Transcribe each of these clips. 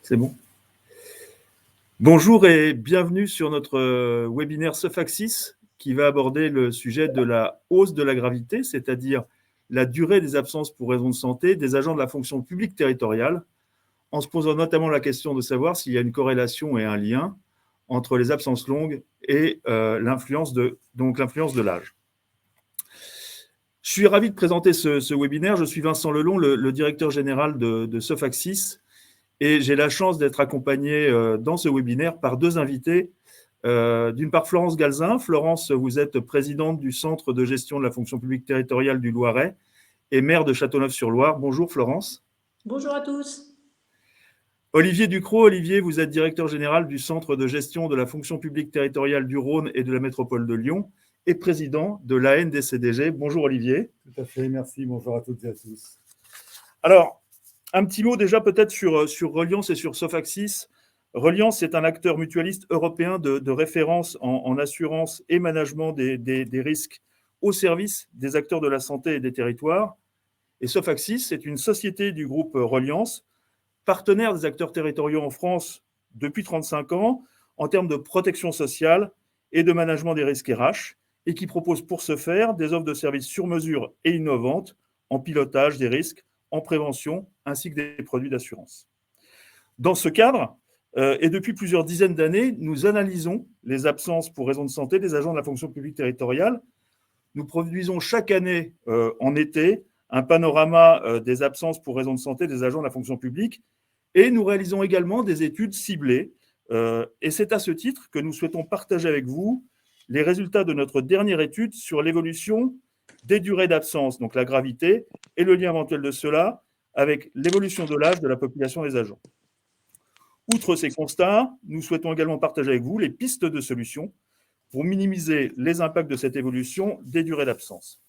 C'est bon. Bonjour et bienvenue sur notre webinaire Sophaxis qui va aborder le sujet de la hausse de la gravité, c'est-à-dire la durée des absences pour raisons de santé des agents de la fonction publique territoriale, en se posant notamment la question de savoir s'il y a une corrélation et un lien entre les absences longues et l'influence de l'âge. Je suis ravi de présenter ce webinaire. Je suis Vincent Lelon, le directeur général de Sophaxis. Et j'ai la chance d'être accompagné dans ce webinaire par deux invités. D'une part, Florence Galzin. Florence, vous êtes présidente du Centre de gestion de la fonction publique territoriale du Loiret et maire de Châteauneuf-sur-Loire. Bonjour Florence. Bonjour à tous. Olivier Ducrot. Olivier, vous êtes directeur général du Centre de gestion de la fonction publique territoriale du Rhône et de la métropole de Lyon et président de l'ANDCDG. Bonjour Olivier. Tout à fait, merci. Bonjour à toutes et à tous. Alors, un petit mot déjà peut-être sur Reliance et sur Sophaxis. Reliance est un acteur mutualiste européen de référence en assurance et management des risques au service des acteurs de la santé et des territoires. Et Sophaxis, c'est une société du groupe Reliance, partenaire des acteurs territoriaux en France depuis 35 ans en termes de protection sociale et de management des risques RH, et qui propose pour ce faire des offres de services sur mesure et innovantes en pilotage des risques, en prévention, ainsi que des produits d'assurance. Dans ce cadre, et depuis plusieurs dizaines d'années, nous analysons les absences pour raisons de santé des agents de la fonction publique territoriale. Nous produisons chaque année, en été, un panorama des absences pour raisons de santé des agents de la fonction publique, et nous réalisons également des études ciblées. Et c'est à ce titre que nous souhaitons partager avec vous les résultats de notre dernière étude sur l'évolution des durées d'absence, donc la gravité, et le lien éventuel de cela avec l'évolution de l'âge de la population des agents. Outre ces constats, nous souhaitons également partager avec vous les pistes de solutions pour minimiser les impacts de cette évolution des durées d'absence.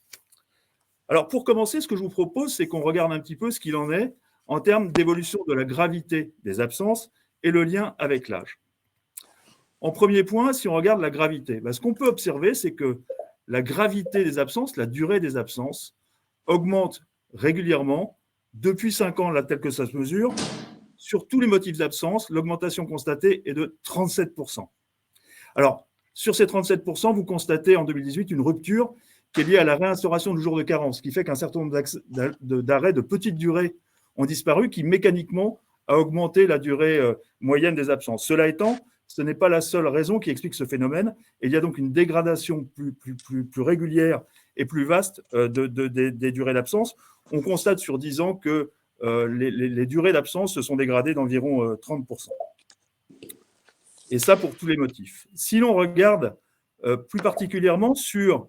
Alors, pour commencer, ce que je vous propose, c'est qu'on regarde un petit peu ce qu'il en est en termes d'évolution de la gravité des absences et le lien avec l'âge. En premier point, si on regarde la gravité, ce qu'on peut observer, c'est que la gravité des absences, la durée des absences, augmente régulièrement depuis 5 ans, là, tel que ça se mesure. Sur tous les motifs d'absence, l'augmentation constatée est de 37%. Alors, sur ces 37%, vous constatez en 2018 une rupture qui est liée à la réinstauration du jour de carence, ce qui fait qu'un certain nombre d'arrêts de petite durée ont disparu, qui mécaniquement a augmenté la durée moyenne des absences. Cela étant, ce n'est pas la seule raison qui explique ce phénomène. Et il y a donc une dégradation plus régulière et plus vaste des durées d'absence. On constate sur 10 ans que les durées d'absence se sont dégradées d'environ 30%. Et ça pour tous les motifs. Si l'on regarde plus particulièrement sur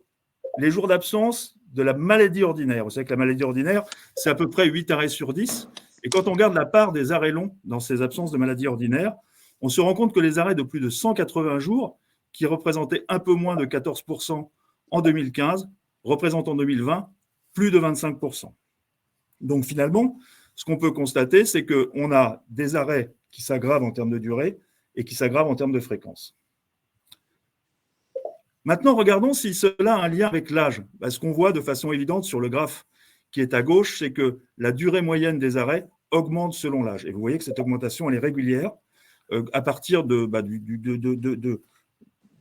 les jours d'absence de la maladie ordinaire, vous savez que la maladie ordinaire, c'est à peu près 8 arrêts sur 10. Et quand on regarde la part des arrêts longs dans ces absences de maladie ordinaire, on se rend compte que les arrêts de plus de 180 jours, qui représentaient un peu moins de 14% en 2015, représentent en 2020 plus de 25%. Donc finalement, ce qu'on peut constater, c'est qu'on a des arrêts qui s'aggravent en termes de durée et qui s'aggravent en termes de fréquence. Maintenant, regardons si cela a un lien avec l'âge. Ce qu'on voit de façon évidente sur le graphe qui est à gauche, c'est que la durée moyenne des arrêts augmente selon l'âge. Et vous voyez que cette augmentation, elle est régulière à partir du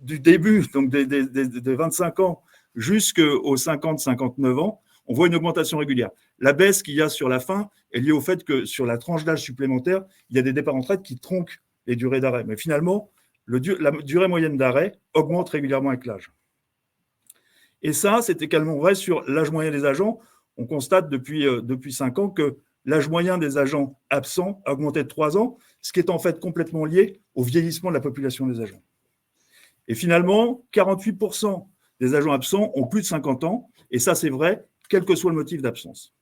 début, donc des 25 ans jusqu'aux 50-59 ans. On voit une augmentation régulière. La baisse qu'il y a sur la fin est liée au fait que sur la tranche d'âge supplémentaire, il y a des départs en retraite qui tronquent les durées d'arrêt. Mais finalement, la durée moyenne d'arrêt augmente régulièrement avec l'âge. Et ça, c'est également vrai sur l'âge moyen des agents. On constate depuis 5 ans que l'âge moyen des agents absents a augmenté de 3 ans, ce qui est en fait complètement lié au vieillissement de la population des agents. Et finalement, 48% des agents absents ont plus de 50 ans, et ça c'est vrai, quel que soit le motif d'absence.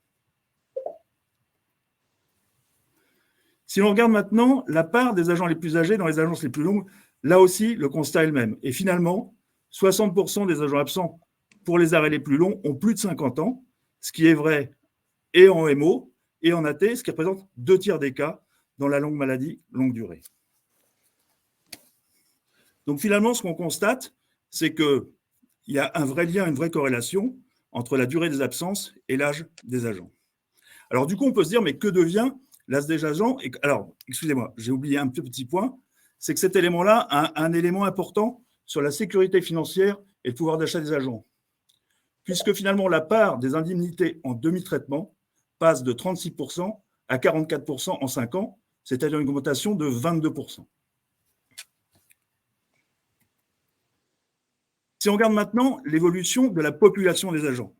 Si l'on regarde maintenant la part des agents les plus âgés dans les agences les plus longues, là aussi, le constat est le même. Et finalement, 60% des agents absents pour les arrêts les plus longs ont plus de 50 ans, ce qui est vrai et en MO et en AT, ce qui représente 2/3 des cas dans la longue maladie, longue durée. Donc finalement, ce qu'on constate, c'est qu'il y a un vrai lien, une vraie corrélation entre la durée des absences et l'âge des agents. Alors du coup, on peut se dire, mais que devient l'âge des agents. Alors, excusez-moi, j'ai oublié un petit point, c'est que cet élément-là a un élément important sur la sécurité financière et le pouvoir d'achat des agents. Puisque finalement, la part des indemnités en demi-traitement passe de 36% à 44% en 5 ans, c'est-à-dire une augmentation de 22%. Si on regarde maintenant l'évolution de la population des agents,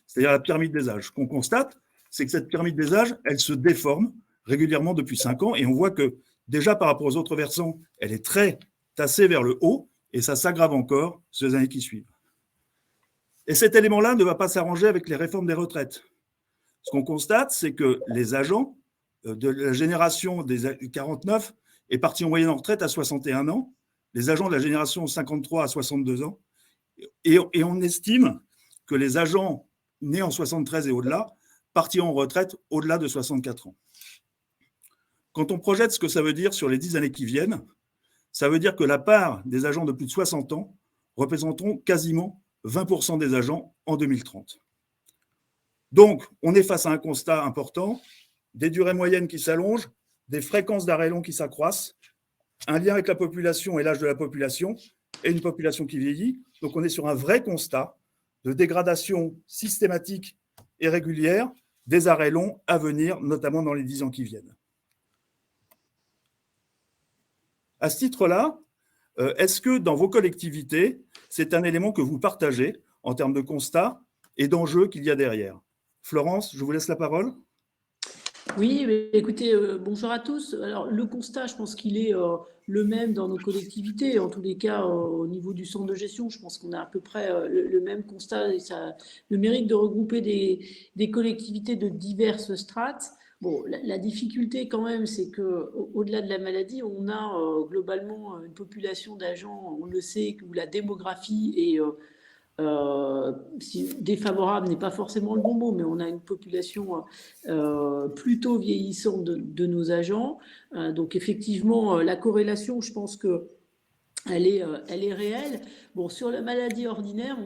c'est-à-dire la pyramide des âges, ce qu'on constate, c'est que cette pyramide des âges, elle se déforme régulièrement depuis 5 ans, et on voit que déjà par rapport aux autres versants, elle est très tassée vers le haut, et ça s'aggrave encore sur les années qui suivent. Et cet élément-là ne va pas s'arranger avec les réformes des retraites. Ce qu'on constate, c'est que les agents de la génération des 49 est parti en moyenne en retraite à 61 ans, les agents de la génération 53 à 62 ans, et on estime que les agents nés en 73 et au-delà partiront en retraite au-delà de 64 ans. Quand on projette ce que ça veut dire sur les 10 années qui viennent, ça veut dire que la part des agents de plus de 60 ans représenteront quasiment 20% des agents en 2030. Donc, on est face à un constat important, des durées moyennes qui s'allongent, des fréquences d'arrêts longs qui s'accroissent, un lien avec la population et l'âge de la population, et une population qui vieillit. Donc, on est sur un vrai constat de dégradation systématique et régulière des arrêts longs à venir, notamment dans les 10 ans qui viennent. À ce titre-là, est-ce que dans vos collectivités, c'est un élément que vous partagez en termes de constat et d'enjeux qu'il y a derrière? Florence, je vous laisse la parole. Oui, écoutez, bonjour à tous. Alors, le constat, je pense qu'il est le même dans nos collectivités. En tous les cas, au niveau du centre de gestion, je pense qu'on a à peu près le même constat. Et ça a le mérite de regrouper des collectivités de diverses strates. Bon, la difficulté quand même, c'est qu'au-delà de la maladie, on a globalement une population d'agents, on le sait, où la démographie est défavorable n'est pas forcément le bon mot, mais on a une population plutôt vieillissante de nos agents. Donc effectivement, la corrélation, je pense que elle est réelle. Bon, sur la maladie ordinaire,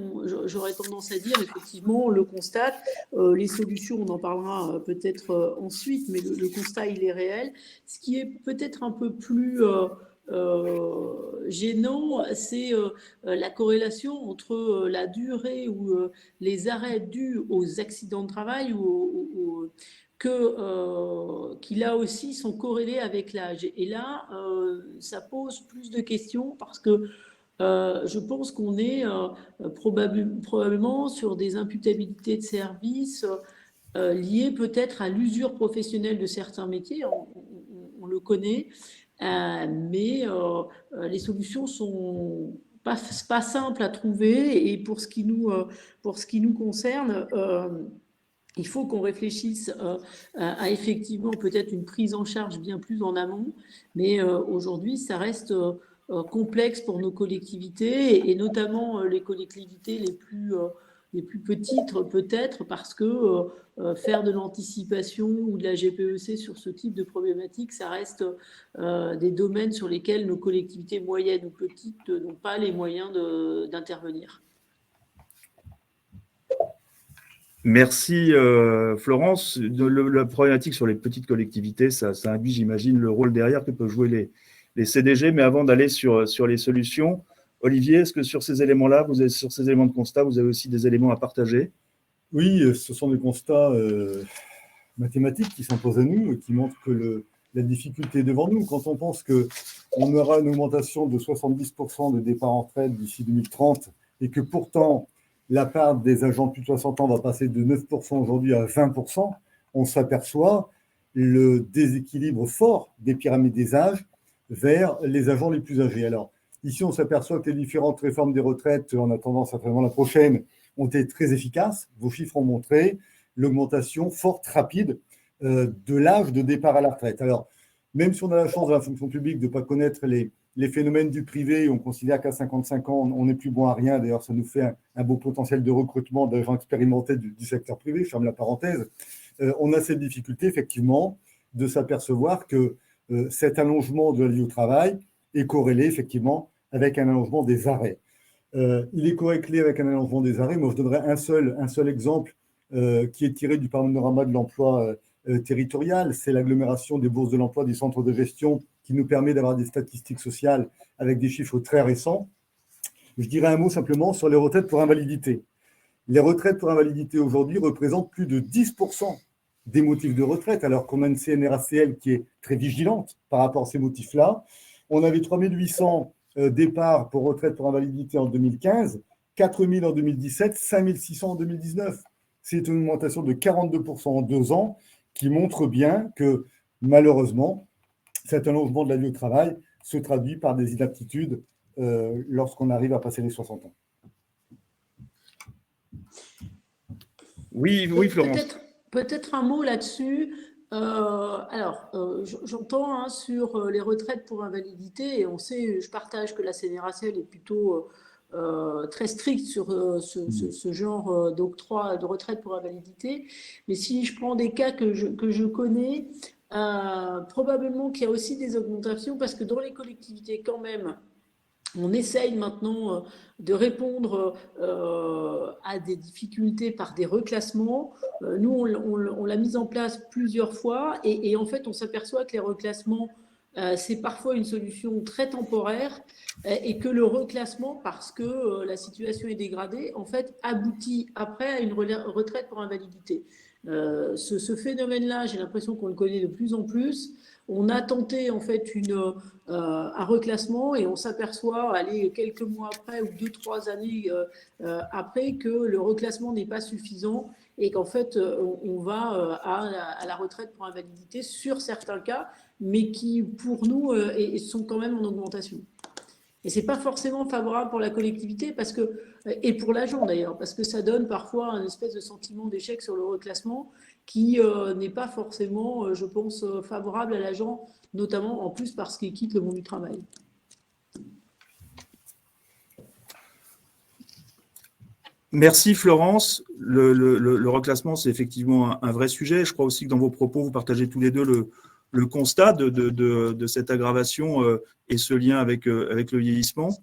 j'aurais tendance à dire, effectivement, on le constate. Les solutions, on en parlera peut-être ensuite, mais le constat, il est réel. Ce qui est peut-être un peu plus gênant, c'est la corrélation entre la durée ou les arrêts dus aux accidents de travail qui là aussi sont corrélés avec l'âge. Et là, ça pose plus de questions parce que je pense qu'on est probablement sur des imputabilités de services liées peut-être à l'usure professionnelle de certains métiers, on le connaît, mais les solutions sont pas simples à trouver. Et pour ce qui nous concerne, il faut qu'on réfléchisse à effectivement peut-être une prise en charge bien plus en amont, mais aujourd'hui, ça reste complexe pour nos collectivités et notamment les collectivités les plus petites peut-être parce que faire de l'anticipation ou de la GPEC sur ce type de problématique, ça reste des domaines sur lesquels nos collectivités moyennes ou petites n'ont pas les moyens d'intervenir. Merci Florence. La problématique sur les petites collectivités, ça induit, j'imagine, le rôle derrière que peuvent jouer les CDG. Mais avant d'aller sur les solutions, Olivier, est-ce que sur ces éléments-là, sur ces éléments de constat, vous avez aussi des éléments à partager? Oui, ce sont des constats mathématiques qui s'imposent à nous et qui montrent que la difficulté est devant nous. Quand on pense qu'on aura une augmentation de 70% de départ en retraite d'ici 2030 et que pourtant la part des agents de plus de 60 ans va passer de 9% aujourd'hui à 20%, on s'aperçoit le déséquilibre fort des pyramides des âges vers les agents les plus âgés. Alors, ici, on s'aperçoit que les différentes réformes des retraites, en attendant certainement la prochaine, ont été très efficaces. Vos chiffres ont montré l'augmentation forte, rapide de l'âge de départ à la retraite. Alors, même si on a la chance dans la fonction publique de ne pas connaître les phénomènes du privé, on considère qu'à 55 ans, on n'est plus bon à rien. D'ailleurs, ça nous fait un beau potentiel de recrutement d'agents expérimentés du secteur privé, je ferme la parenthèse. On a cette difficulté, effectivement, de s'apercevoir que cet allongement de la vie au travail est corrélé, effectivement, avec un allongement des arrêts. Il est corrélé avec un allongement des arrêts. Moi, je donnerai un seul exemple qui est tiré du panorama de l'emploi territoriale, c'est l'agglomération des bourses de l'emploi, des centres de gestion qui nous permet d'avoir des statistiques sociales avec des chiffres très récents. Je dirais un mot simplement sur les retraites pour invalidité. Les retraites pour invalidité aujourd'hui représentent plus de 10% des motifs de retraite, alors qu'on a une CNRACL qui est très vigilante par rapport à ces motifs-là. On avait 3800 départs pour retraite pour invalidité en 2015, 4000 en 2017, 5600 en 2019. C'est une augmentation de 42% en 2 ans qui montre bien que, malheureusement, cet allongement de la vie au travail se traduit par des inaptitudes lorsqu'on arrive à passer les 60 ans. Oui, Florence. Peut-être un mot là-dessus. J'entends sur les retraites pour invalidité, et on sait, je partage que la CNRACL est plutôt très stricte sur ce genre d'octroi de retraite pour invalidité. Mais si je prends des cas que je connais, probablement qu'il y a aussi des augmentations, parce que dans les collectivités, quand même, on essaye maintenant de répondre à des difficultés par des reclassements. Nous, on l'a mis en place plusieurs fois et en fait, on s'aperçoit que les reclassements, c'est parfois une solution très temporaire et que le reclassement, parce que la situation est dégradée, en fait, aboutit après à une retraite pour invalidité. Ce phénomène-là, j'ai l'impression qu'on le connaît de plus en plus. On a tenté en fait un reclassement et on s'aperçoit, quelques mois après ou 2-3 années après, que le reclassement n'est pas suffisant et qu'en fait on va à la retraite pour invalidité sur certains cas, mais qui pour nous sont quand même en augmentation. Et ce n'est pas forcément favorable pour la collectivité et pour l'agent d'ailleurs, parce que ça donne parfois un espèce de sentiment d'échec sur le reclassement qui n'est pas forcément, je pense, favorable à l'agent, notamment en plus parce qu'il quitte le monde du travail. Merci Florence. Le reclassement, c'est effectivement un vrai sujet. Je crois aussi que dans vos propos, vous partagez tous les deux le constat de cette aggravation et ce lien avec le vieillissement.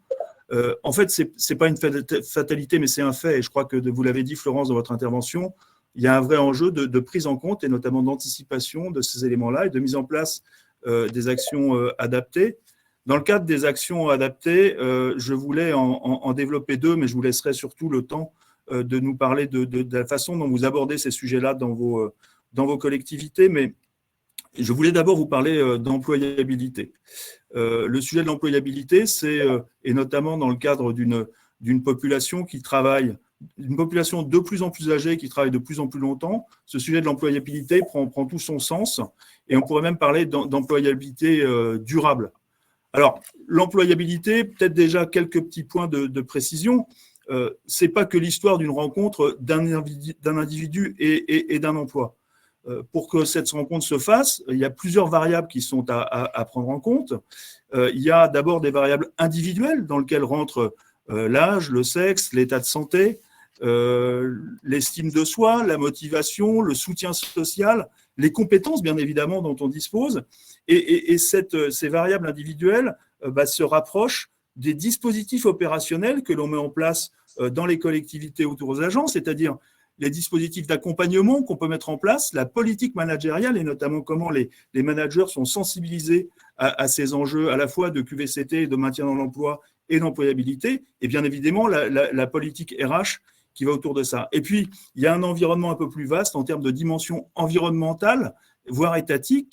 En fait, ce n'est pas une fatalité, mais c'est un fait. Et je crois que vous l'avez dit, Florence, dans votre intervention, il y a un vrai enjeu de prise en compte et notamment d'anticipation de ces éléments-là et de mise en place des actions adaptées. Dans le cadre des actions adaptées, je voulais en développer 2, mais je vous laisserai surtout le temps de nous parler de la façon dont vous abordez ces sujets-là dans vos collectivités. Mais je voulais d'abord vous parler d'employabilité. Le sujet de l'employabilité, et notamment dans le cadre d'une population qui travaille, une population de plus en plus âgée qui travaille de plus en plus longtemps, ce sujet de l'employabilité prend tout son sens et on pourrait même parler d'employabilité durable. Alors, l'employabilité, peut-être déjà quelques petits points de précision. Ce n'est pas que l'histoire d'une rencontre d'un individu et d'un emploi. Pour que cette rencontre se fasse, il y a plusieurs variables qui sont à prendre en compte. Il y a d'abord des variables individuelles dans lesquelles rentrent l'âge, le sexe, l'état de santé, l'estime de soi, la motivation, le soutien social, les compétences bien évidemment dont on dispose. Et ces variables individuelles se rapprochent des dispositifs opérationnels que l'on met en place dans les collectivités autour des agents, c'est-à-dire les dispositifs d'accompagnement qu'on peut mettre en place, la politique managériale et notamment comment les managers sont sensibilisés à ces enjeux à la fois de QVCT, de maintien dans l'emploi et d'employabilité, et bien évidemment la politique RH qui va autour de ça. Et puis, il y a un environnement un peu plus vaste en termes de dimension environnementale, voire étatique,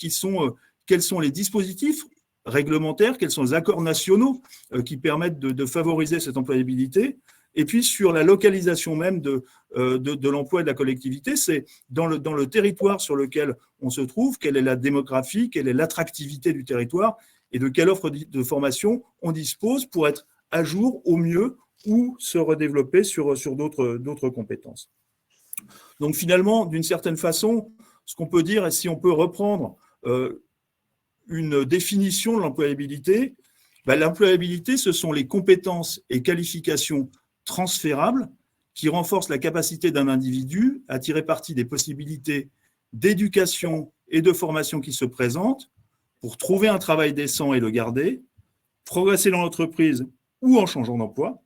quels sont les dispositifs réglementaires, quels sont les accords nationaux qui permettent de favoriser cette employabilité. Et puis, sur la localisation même de l'emploi et de la collectivité, c'est dans le territoire sur lequel on se trouve, quelle est la démographie, quelle est l'attractivité du territoire et de quelle offre de formation on dispose pour être à jour au mieux ou se redévelopper sur d'autres compétences. Donc finalement, d'une certaine façon, ce qu'on peut dire, et si on peut reprendre une définition de l'employabilité, l'employabilité, ce sont les compétences et qualifications transférables qui renforcent la capacité d'un individu à tirer parti des possibilités d'éducation et de formation qui se présentent pour trouver un travail décent et le garder, progresser dans l'entreprise ou en changeant d'emploi,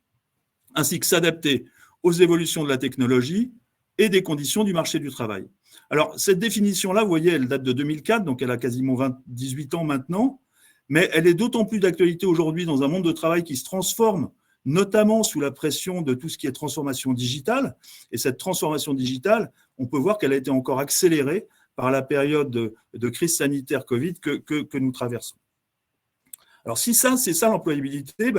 ainsi que s'adapter aux évolutions de la technologie, et des conditions du marché du travail. Alors, cette définition-là, vous voyez, elle date de 2004, donc elle a quasiment 18 ans maintenant, mais elle est d'autant plus d'actualité aujourd'hui dans un monde de travail qui se transforme, notamment sous la pression de tout ce qui est transformation digitale. Et cette transformation digitale, on peut voir qu'elle a été encore accélérée par la période de crise sanitaire Covid que nous traversons. Alors, si ça, c'est ça l'employabilité,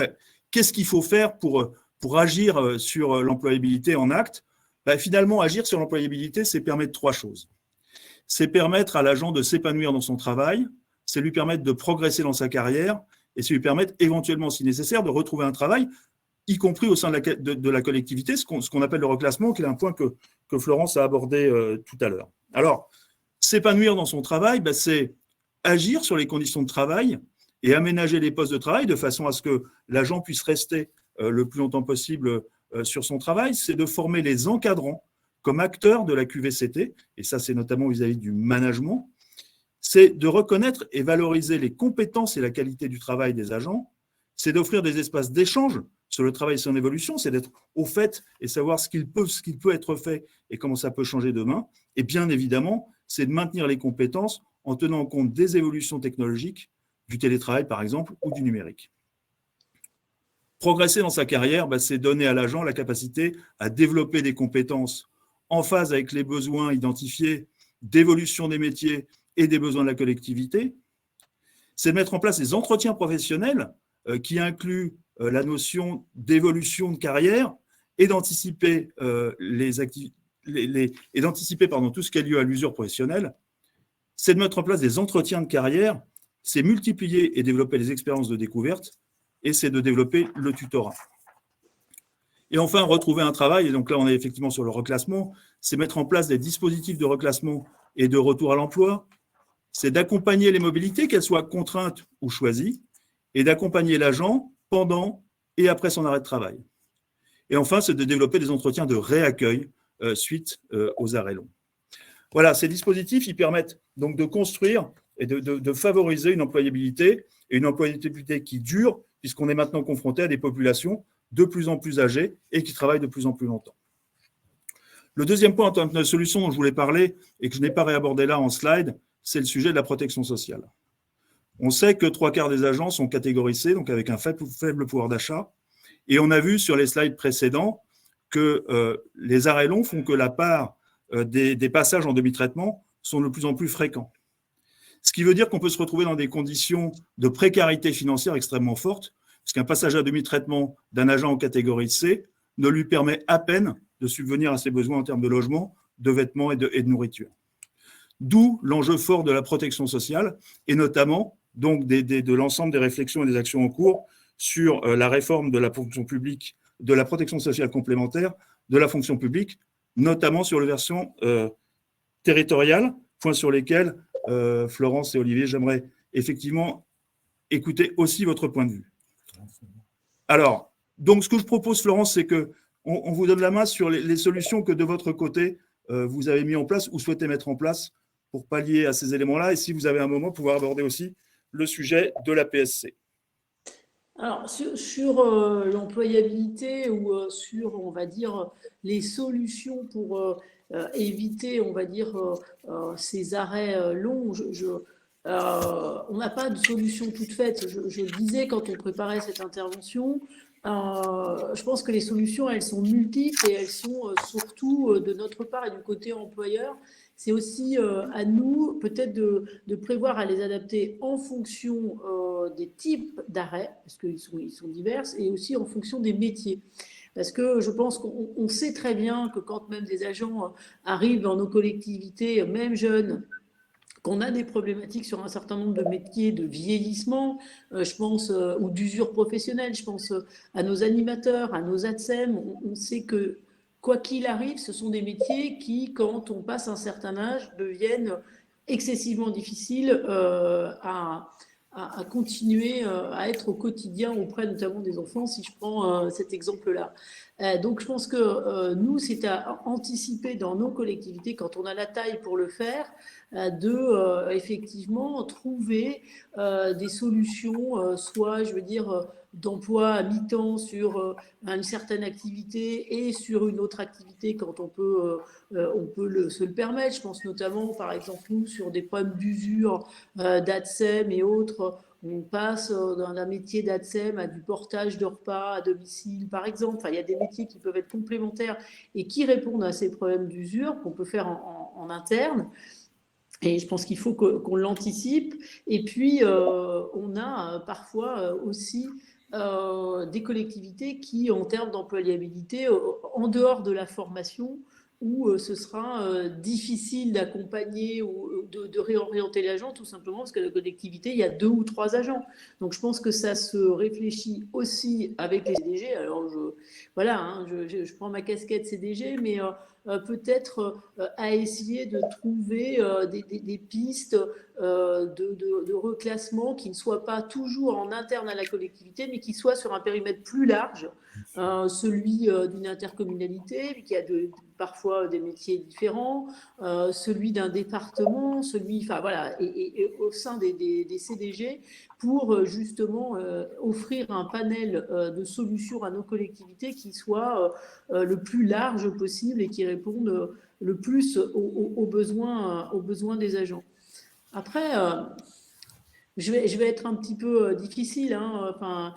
qu'est-ce qu'il faut faire pour agir sur l'employabilité en acte? Finalement, agir sur l'employabilité, c'est permettre 3 choses. C'est permettre à l'agent de s'épanouir dans son travail, c'est lui permettre de progresser dans sa carrière, et c'est lui permettre éventuellement, si nécessaire, de retrouver un travail, y compris au sein de la collectivité, ce qu'on appelle le reclassement, qui est un point que Florence a abordé tout à l'heure. Alors, s'épanouir dans son travail, c'est agir sur les conditions de travail et aménager les postes de travail de façon à ce que l'agent puisse rester le plus longtemps possible sur son travail, c'est de former les encadrants comme acteurs de la QVCT, et ça c'est notamment vis-à-vis du management, c'est de reconnaître et valoriser les compétences et la qualité du travail des agents, c'est d'offrir des espaces d'échange sur le travail et son évolution, c'est d'être au fait et savoir ce qu'il peut être fait et comment ça peut changer demain, et bien évidemment, c'est de maintenir les compétences en tenant compte des évolutions technologiques, du télétravail par exemple, ou du numérique. Progresser dans sa carrière, c'est donner à l'agent la capacité à développer des compétences en phase avec les besoins identifiés d'évolution des métiers et des besoins de la collectivité. C'est de mettre en place des entretiens professionnels qui incluent la notion d'évolution de carrière et d'anticiper tout ce qui a lieu à l'usure professionnelle. C'est de mettre en place des entretiens de carrière, c'est multiplier et développer les expériences de découverte, et c'est de développer le tutorat. Et enfin, retrouver un travail, et donc là on est effectivement sur le reclassement, c'est mettre en place des dispositifs de reclassement et de retour à l'emploi, c'est d'accompagner les mobilités, qu'elles soient contraintes ou choisies, et d'accompagner l'agent pendant et après son arrêt de travail. Et enfin, c'est de développer des entretiens de réaccueil suite aux arrêts longs. Voilà, ces dispositifs, ils permettent donc de construire et de favoriser une employabilité, et une employabilité qui dure, puisqu'on est maintenant confronté à des populations de plus en plus âgées et qui travaillent de plus en plus longtemps. Le deuxième point en termes de solution dont je voulais parler et que je n'ai pas réabordé là en slide, c'est le sujet de la protection sociale. On sait que 3/4 des agents sont catégorisés, donc avec un faible pouvoir d'achat, et on a vu sur les slides précédents que les arrêts longs font que la part des passages en demi-traitement sont de plus en plus fréquents. Ce qui veut dire qu'on peut se retrouver dans des conditions de précarité financière extrêmement fortes, puisqu'un passage à demi-traitement d'un agent en catégorie C ne lui permet à peine de subvenir à ses besoins en termes de logement, de vêtements et de nourriture. D'où l'enjeu fort de la protection sociale, et notamment donc de l'ensemble des réflexions et des actions en cours sur la réforme de la fonction publique, de la protection sociale complémentaire, de la fonction publique, notamment sur les versions territoriales, points sur lesquels Florence et Olivier, j'aimerais effectivement écouter aussi votre point de vue. Alors, donc ce que je propose, Florence, c'est qu'on vous donne la main sur les solutions que de votre côté, vous avez mis en place ou souhaitez mettre en place pour pallier à ces éléments-là, et si vous avez un moment, pouvoir aborder aussi le sujet de la PSC. Alors, sur l'employabilité ou sur, on va dire, les solutions pour éviter, on va dire, ces arrêts longs, on n'a pas de solution toute faite. Je le disais quand on préparait cette intervention, je pense que les solutions, elles sont multiples et elles sont surtout de notre part et du côté employeur. C'est aussi à nous peut-être de prévoir à les adapter en fonction des types d'arrêts, parce qu'ils sont divers, et aussi en fonction des métiers. Parce que je pense qu'on sait très bien que quand même des agents arrivent dans nos collectivités, même jeunes, qu'on a des problématiques sur un certain nombre de métiers de vieillissement, je pense, ou d'usure professionnelle, je pense à nos animateurs, à nos ATSEM, on sait que quoi qu'il arrive, ce sont des métiers qui, quand on passe un certain âge, deviennent excessivement difficiles à continuer à être au quotidien auprès notamment des enfants, si je prends cet exemple-là. Donc je pense que nous, c'est à anticiper dans nos collectivités, quand on a la taille pour le faire, de effectivement trouver des solutions, soit je veux dire d'emploi à mi-temps sur une certaine activité et sur une autre activité quand on peut se le permettre. Je pense notamment, par exemple, nous, sur des problèmes d'usure, d'ATSEM et autres, on passe d'un métier d'ATSEM à du portage de repas à domicile, par exemple. Enfin, il y a des métiers qui peuvent être complémentaires et qui répondent à ces problèmes d'usure qu'on peut faire en interne. Et je pense qu'il faut qu'on l'anticipe. Et puis, on a parfois aussi des collectivités qui, en termes d'employabilité, en dehors de la formation, où ce sera difficile d'accompagner ou de réorienter l'agent, tout simplement parce que la collectivité, il y a 2 ou 3 agents. Donc, je pense que ça se réfléchit aussi avec les CDG. Alors, voilà, hein, je prends ma casquette CDG, mais peut-être à essayer de trouver des pistes de reclassement qui ne soient pas toujours en interne à la collectivité, mais qui soient sur un périmètre plus large, celui d'une intercommunalité, qui a parfois des métiers différents, celui d'un département, enfin voilà, et au sein des CDG, pour justement offrir un panel de solutions à nos collectivités qui soit le plus large possible et qui répondent le plus aux besoins des agents. Après, je vais être un petit peu difficile, hein, enfin,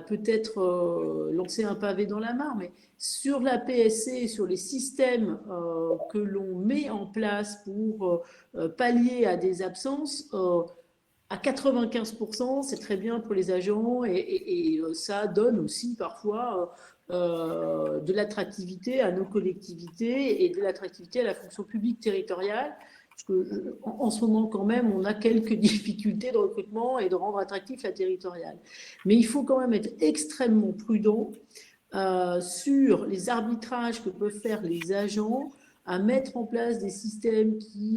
peut-être lancer un pavé dans la mare, mais sur la PSC, sur les systèmes que l'on met en place pour pallier à des absences, à 95%, c'est très bien pour les agents et ça donne aussi parfois de l'attractivité à nos collectivités et de l'attractivité à la fonction publique territoriale. Parce que, en ce moment, quand même, on a quelques difficultés de recrutement et de rendre attractif la territoriale. Mais il faut quand même être extrêmement prudent sur les arbitrages que peuvent faire les agents à mettre en place des systèmes qui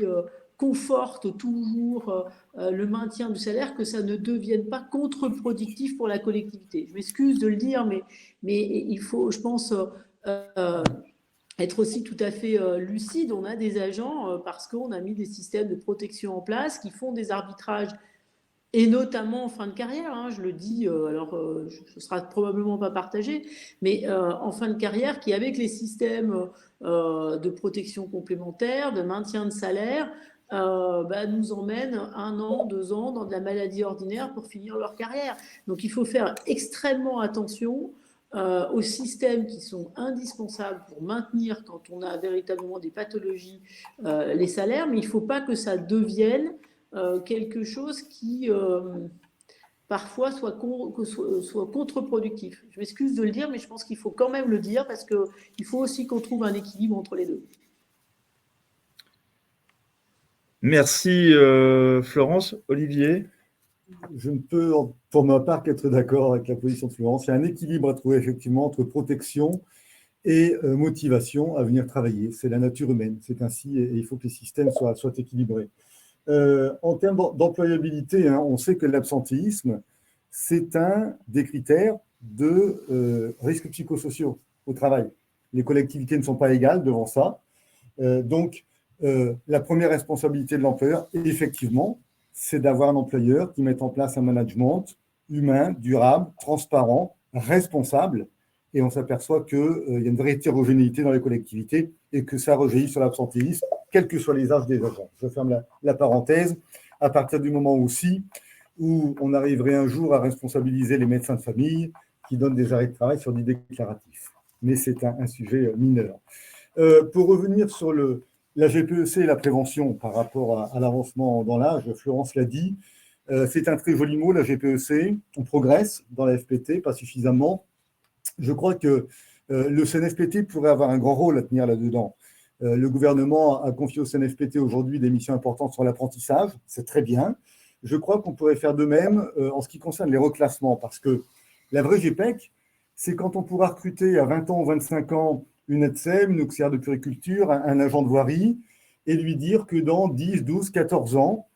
confortent toujours le maintien du salaire, que ça ne devienne pas contre-productif pour la collectivité. Je m'excuse de le dire, mais il faut, je pense, être aussi tout à fait lucide. On a des agents parce qu'on a mis des systèmes de protection en place qui font des arbitrages, et notamment en fin de carrière, hein, je le dis, ce ne sera probablement pas partagé, mais en fin de carrière, qui avec les systèmes de protection complémentaire, de maintien de salaire, nous emmènent 1 an, 2 ans dans de la maladie ordinaire pour finir leur carrière. Donc il faut faire extrêmement attention aux systèmes qui sont indispensables pour maintenir, quand on a véritablement des pathologies, les salaires, mais il ne faut pas que ça devienne quelque chose qui parfois soit contre-productif. Je m'excuse de le dire, mais je pense qu'il faut quand même le dire parce qu'il faut aussi qu'on trouve un équilibre entre les deux. Merci Florence. Olivier? Je ne peux, pour ma part, qu'être d'accord avec la position de Florence. Il y a un équilibre à trouver effectivement entre protection et motivation à venir travailler. C'est la nature humaine, c'est ainsi, et il faut que les systèmes soient équilibrés. En termes d'employabilité, hein, on sait que l'absentéisme, c'est un des critères de risques psychosociaux au travail. Les collectivités ne sont pas égales devant ça. Donc, la première responsabilité de l'employeur, effectivement, c'est d'avoir un employeur qui mette en place un management humain, durable, transparent, responsable. Et on s'aperçoit qu'il y a une vraie hétérogénéité dans les collectivités et que ça rejaillit sur l'absentéisme, quels que soient les âges des agents. Je ferme la parenthèse. À partir du moment aussi où on arriverait un jour à responsabiliser les médecins de famille qui donnent des arrêts de travail sur des déclaratifs. Mais c'est un sujet mineur. Pour revenir sur la GPEC et la prévention par rapport à l'avancement dans l'âge, Florence l'a dit, c'est un très joli mot, la GPEC. On progresse dans la FPT, pas suffisamment. Je crois que le CNFPT pourrait avoir un grand rôle à tenir là-dedans. Le gouvernement a confié au CNFPT aujourd'hui des missions importantes sur l'apprentissage, c'est très bien. Je crois qu'on pourrait faire de même en ce qui concerne les reclassements, parce que la vraie GPEC, c'est quand on pourra recruter à 20 ans ou 25 ans une ATSEM, une auxiliaire de puriculture, un agent de voirie, et lui dire que dans 10, 12, 14 ans,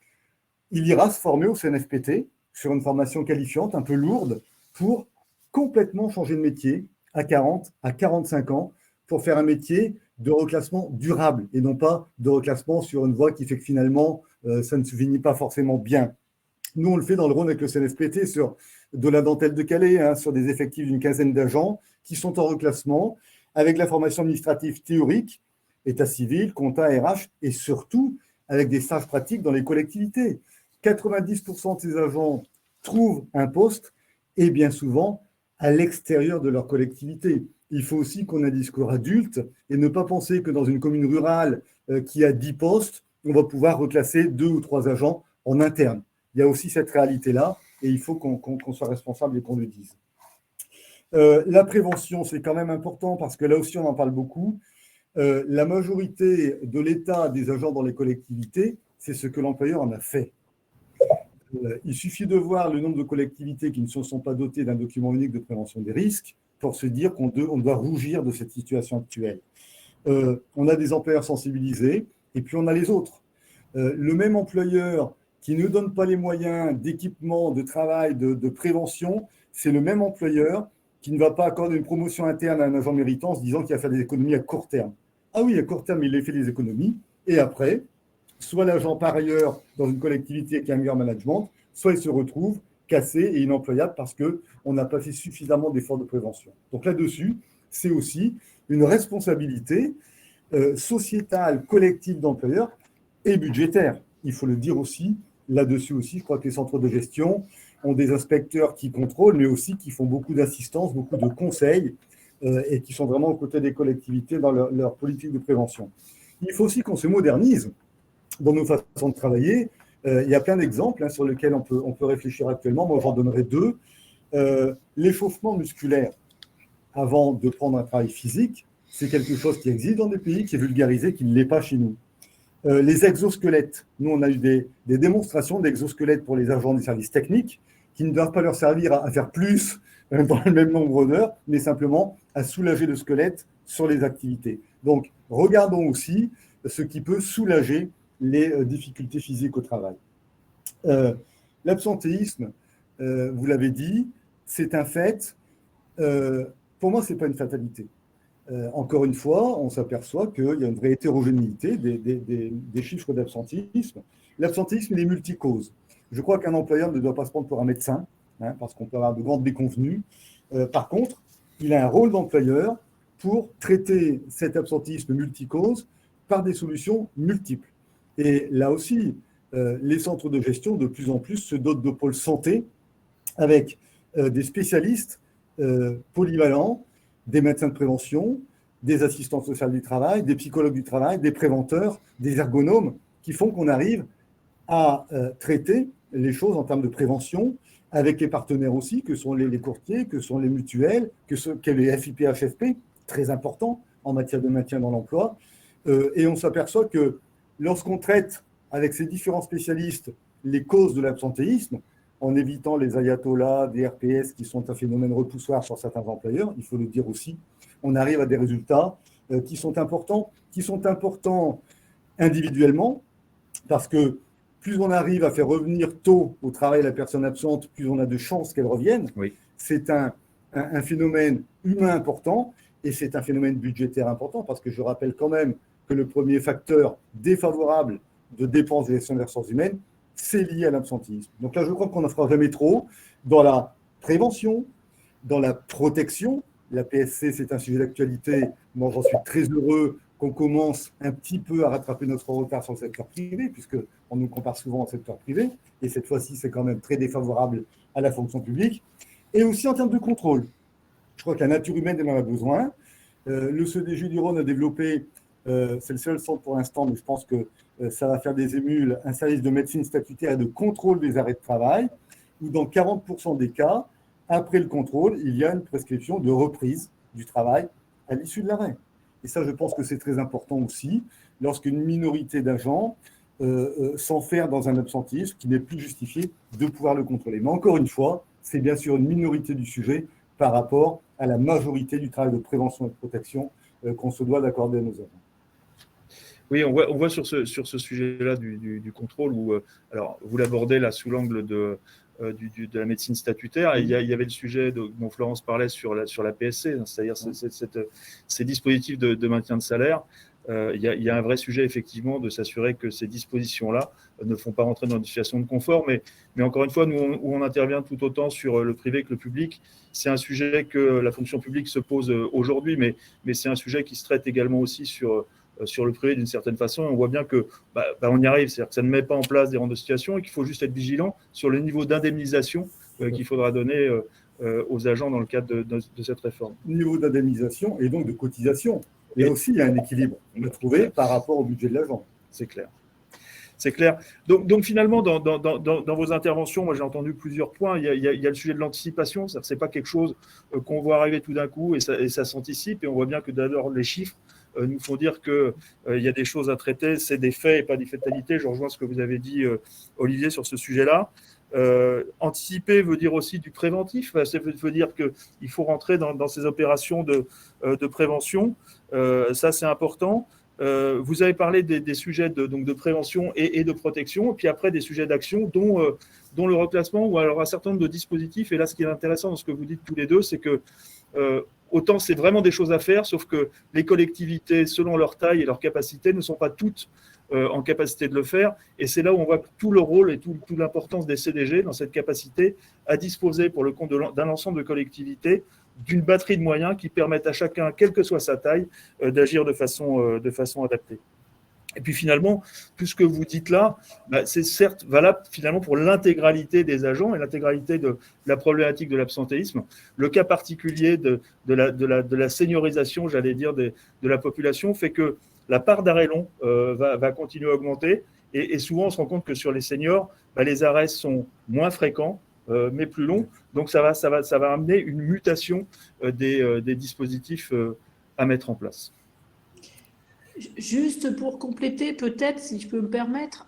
il ira se former au CNFPT sur une formation qualifiante, un peu lourde, pour complètement changer de métier à 40, à 45 ans, pour faire un métier de reclassement durable et non pas de reclassement sur une voie qui fait que finalement, ça ne se finit pas forcément bien. Nous, on le fait dans le Rhône avec le CNFPT sur de la dentelle de Calais, hein, sur des effectifs d'une quinzaine d'agents qui sont en reclassement, avec la formation administrative théorique, état civil, compta, RH, et surtout avec des stages pratiques dans les collectivités. 90% de ces agents trouvent un poste, et bien souvent à l'extérieur de leur collectivité. Il faut aussi qu'on ait un discours adulte et ne pas penser que dans une commune rurale qui a 10 postes, on va pouvoir reclasser 2 ou 3 agents en interne. Il y a aussi cette réalité-là et il faut qu'on soit responsable et qu'on le dise. La prévention, c'est quand même important parce que là aussi, on en parle beaucoup. La majorité de l'état des agents dans les collectivités, c'est ce que l'employeur en a fait. Il suffit de voir le nombre de collectivités qui ne se sont pas dotées d'un document unique de prévention des risques pour se dire qu'on doit rougir de cette situation actuelle. On a des employeurs sensibilisés et puis on a les autres. Le même employeur qui ne donne pas les moyens d'équipement, de travail, de prévention, c'est le même employeur qui ne va pas accorder une promotion interne à un agent méritant en se disant qu'il va faire des économies à court terme. Ah oui, à court terme, il a fait des économies. Et après, soit l'agent par ailleurs dans une collectivité qui a un meilleur management, soit il se retrouve cassé et inemployable parce qu'on n'a pas fait suffisamment d'efforts de prévention. Donc là-dessus, c'est aussi une responsabilité sociétale, collective d'employeurs et budgétaire. Il faut le dire aussi, là-dessus aussi, je crois que les centres de gestion ont des inspecteurs qui contrôlent, mais aussi qui font beaucoup d'assistance, beaucoup de conseils, et qui sont vraiment aux côtés des collectivités dans leur politique de prévention. Il faut aussi qu'on se modernise dans nos façons de travailler. Il y a plein d'exemples sur lesquels on peut réfléchir actuellement. Moi, j'en donnerai 2. L'échauffement musculaire avant de prendre un travail physique, c'est quelque chose qui existe dans des pays, qui est vulgarisé, qui ne l'est pas chez nous. Les exosquelettes, nous, on a eu des démonstrations d'exosquelettes pour les agents des services techniques qui ne doivent pas leur servir à faire plus dans le même nombre d'heures, mais simplement à soulager le squelette sur les activités. Donc, regardons aussi ce qui peut soulager les difficultés physiques au travail. L'absentéisme, vous l'avez dit, c'est un fait. Pour moi, ce n'est pas une fatalité. Encore une fois, on s'aperçoit qu'il y a une vraie hétérogénéité des chiffres d'absentéisme. L'absentéisme, il est multicause. Je crois qu'un employeur ne doit pas se prendre pour un médecin, parce qu'on peut avoir de grandes déconvenues. Par contre, il a un rôle d'employeur pour traiter cet absentéisme multicause par des solutions multiples. Et là aussi, les centres de gestion, de plus en plus, se dotent de pôles santé avec des spécialistes polyvalents, des médecins de prévention, des assistants sociaux du travail, des psychologues du travail, des préventeurs, des ergonomes, qui font qu'on arrive à traiter les choses en termes de prévention, avec les partenaires aussi, que sont les courtiers, que sont les mutuelles, que les FIP-HFP, très importants en matière de maintien dans l'emploi. Et on s'aperçoit que lorsqu'on traite avec ces différents spécialistes les causes de l'absentéisme, en évitant les ayatollahs, des RPS qui sont un phénomène repoussoir sur certains employeurs, il faut le dire aussi, on arrive à des résultats qui sont importants individuellement, parce que plus on arrive à faire revenir tôt au travail la personne absente, plus on a de chances qu'elle revienne. Oui. C'est un phénomène humain important et c'est un phénomène budgétaire important, parce que je rappelle quand même que le premier facteur défavorable de dépenses de gestion des ressources humaines, c'est lié à l'absentéisme. Donc là, je crois qu'on n'en fera jamais trop dans la prévention, dans la protection. La PSC, c'est un sujet d'actualité. Moi, j'en suis très heureux qu'on commence un petit peu à rattraper notre retard sur le secteur privé, puisqu'on nous compare souvent au secteur privé. Et cette fois-ci, c'est quand même très défavorable à la fonction publique. Et aussi en termes de contrôle. Je crois que la nature humaine, elle en a besoin. Le CEDJ du Rhône a développé, c'est le seul centre pour l'instant, mais je pense que ça va faire des émules, un service de médecine statutaire et de contrôle des arrêts de travail, où dans 40% des cas, après le contrôle, il y a une prescription de reprise du travail à l'issue de l'arrêt. Et ça, je pense que c'est très important aussi, lorsqu'une minorité d'agents s'enferme dans un absentéisme qui n'est plus justifié de pouvoir le contrôler. Mais encore une fois, c'est bien sûr une minorité du sujet par rapport à la majorité du travail de prévention et de protection qu'on se doit d'accorder à nos agents. Oui, on voit sur ce sujet-là du contrôle, où, alors, vous l'abordez là sous l'angle de la médecine statutaire. Et il y avait le sujet dont Florence parlait sur la PSC, c'est-à-dire ces dispositifs de maintien de salaire. il y a un vrai sujet, effectivement, de s'assurer que ces dispositions-là ne font pas rentrer dans une situation de confort. Mais encore une fois, nous, où on intervient tout autant sur le privé que le public, c'est un sujet que la fonction publique se pose aujourd'hui, mais c'est un sujet qui se traite également aussi sur le privé d'une certaine façon. On voit bien que on y arrive, c'est-à-dire que ça ne met pas en place des rangs de situation et qu'il faut juste être vigilant sur le niveau d'indemnisation qu'il faudra donner aux agents dans le cadre de cette réforme. Niveau d'indemnisation et donc de cotisation. Et aussi, il y a un équilibre à trouver par rapport au budget de l'agent. C'est clair. C'est clair. Donc finalement, dans vos interventions, moi j'ai entendu plusieurs points. Il y a le sujet de l'anticipation. Ce n'est pas quelque chose qu'on voit arriver tout d'un coup et ça s'anticipe. Et on voit bien que d'ailleurs les chiffres nous font dire qu'il y a des choses à traiter. C'est des faits et pas des fatalités. Je rejoins ce que vous avez dit, Olivier, sur ce sujet-là. Anticiper veut dire aussi du préventif. Ça veut dire qu'il faut rentrer dans ces opérations de prévention. Ça, c'est important. Vous avez parlé des sujets de prévention et de protection, et puis après des sujets d'action, dont le reclassement ou alors un certain nombre de dispositifs. Et là, ce qui est intéressant dans ce que vous dites tous les deux, c'est que autant c'est vraiment des choses à faire, sauf que les collectivités, selon leur taille et leur capacité, ne sont pas toutes en capacité de le faire. Et c'est là où on voit tout le rôle et toute l'importance des CDG dans cette capacité à disposer pour le compte d'un ensemble de collectivités d'une batterie de moyens qui permettent à chacun, quelle que soit sa taille, d'agir de façon adaptée. Et puis finalement, tout ce que vous dites là, c'est certes valable finalement pour l'intégralité des agents et l'intégralité de la problématique de l'absentéisme. Le cas particulier de la seniorisation, j'allais dire, de la population fait que la part d'arrêt long va continuer à augmenter. Et souvent, on se rend compte que sur les seniors, les arrêts sont moins fréquents, mais plus longs. Donc, ça va amener une mutation des dispositifs à mettre en place. Juste pour compléter, peut-être, si je peux me permettre,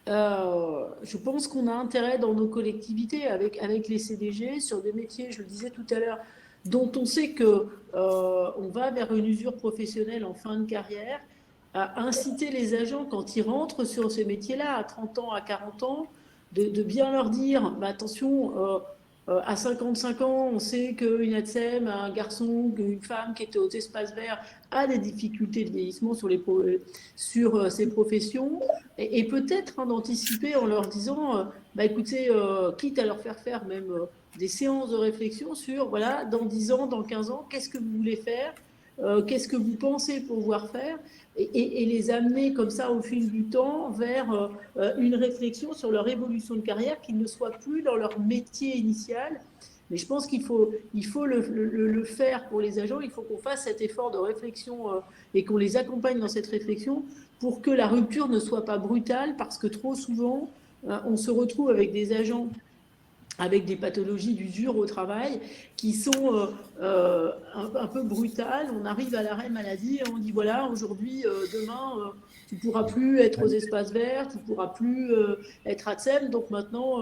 je pense qu'on a intérêt dans nos collectivités, avec les CDG, sur des métiers, je le disais tout à l'heure, dont on sait qu'on va vers une usure professionnelle en fin de carrière, à inciter les agents, quand ils rentrent sur ces métiers-là, à 30 ans, à 40 ans, de bien leur dire, attention, à 55 ans, on sait qu'une ATSEM, un garçon, une femme qui était aux espaces verts a des difficultés de vieillissement sur ces professions, et peut-être d'anticiper en leur disant, écoutez, quitte à leur faire même des séances de réflexion sur, voilà, dans 10 ans, dans 15 ans, qu'est-ce que vous voulez faire, qu'est-ce que vous pensez pouvoir faire, et les amener comme ça au fil du temps vers une réflexion sur leur évolution de carrière, qu'ils ne soient plus dans leur métier initial. Mais je pense qu'il faut le faire pour les agents. Il faut qu'on fasse cet effort de réflexion et qu'on les accompagne dans cette réflexion pour que la rupture ne soit pas brutale, parce que trop souvent, on se retrouve avec des agents avec des pathologies d'usure au travail qui sont un peu brutales. On arrive à l'arrêt maladie et on dit, voilà, aujourd'hui, demain, tu ne pourras plus être aux espaces verts, tu ne pourras plus être ATSEM. Donc maintenant,